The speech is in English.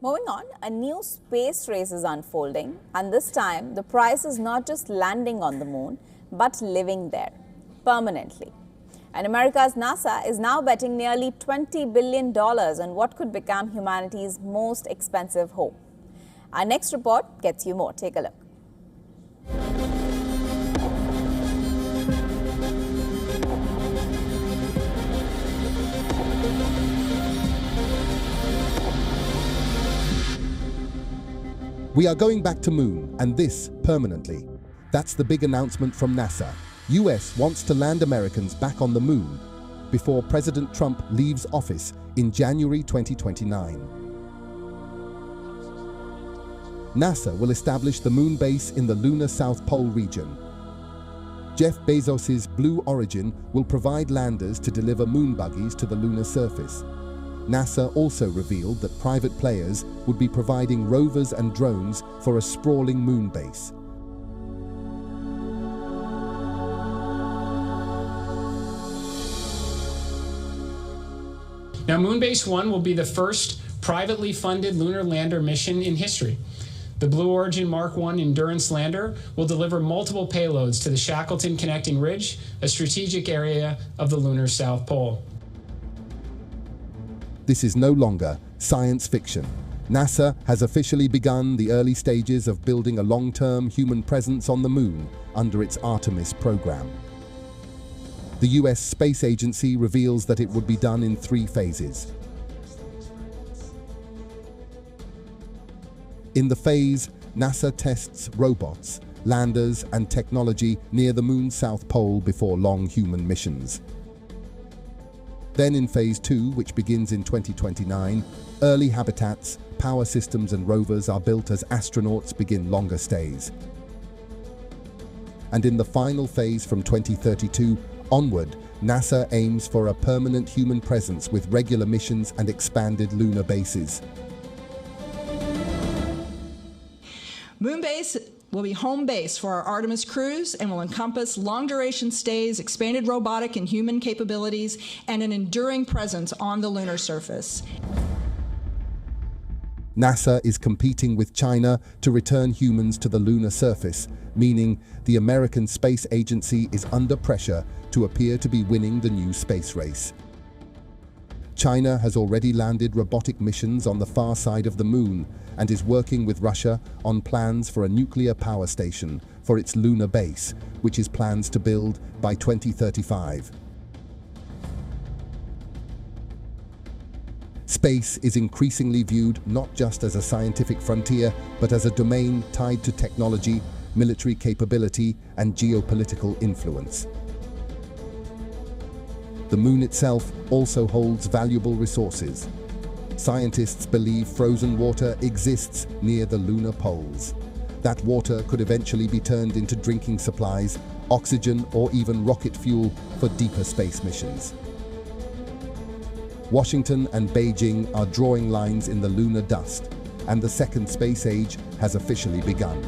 Moving on, a new space race is unfolding, and this time the prize is not just landing on the moon, but living there permanently. And America's NASA is now betting nearly $20 billion on what could become humanity's most expensive home. Our next report gets you more. Take a look. We are going back to moon, and this permanently. That's the big announcement from NASA. US wants to land Americans back on the moon before President Trump leaves office in January 2029. NASA will establish the moon base in the lunar South Pole region. Jeff Bezos's Blue Origin will provide landers to deliver moon buggies to the lunar surface. NASA also revealed that private players would be providing rovers and drones for a sprawling moon base. Now, Moonbase 1 will be the first privately funded lunar lander mission in history. The Blue Origin Mark I Endurance lander will deliver multiple payloads to the Shackleton Connecting Ridge, a strategic area of the lunar South Pole. This is no longer science fiction. NASA has officially begun the early stages of building a long-term human presence on the moon under its Artemis program. The US Space Agency reveals that it would be done in 3 phases. In the phase, NASA tests robots, landers, and technology near the moon's South Pole before long human missions. Then in Phase 2, which begins in 2029, early habitats, power systems and rovers are built as astronauts begin longer stays. And in the final phase from 2032 onward, NASA aims for a permanent human presence with regular missions and expanded lunar bases. Moonbase will be home base for our Artemis crews and will encompass long-duration stays, expanded robotic and human capabilities, and an enduring presence on the lunar surface. NASA is competing with China to return humans to the lunar surface, meaning the American Space Agency is under pressure to appear to be winning the new space race. China has already landed robotic missions on the far side of the moon and is working with Russia on plans for a nuclear power station for its lunar base, which is plans to build by 2035. Space is increasingly viewed not just as a scientific frontier, but as a domain tied to technology, military capability, and geopolitical influence. The moon itself also holds valuable resources. Scientists believe frozen water exists near the lunar poles. That water could eventually be turned into drinking supplies, oxygen, or even rocket fuel for deeper space missions. Washington and Beijing are drawing lines in the lunar dust, and the second space age has officially begun.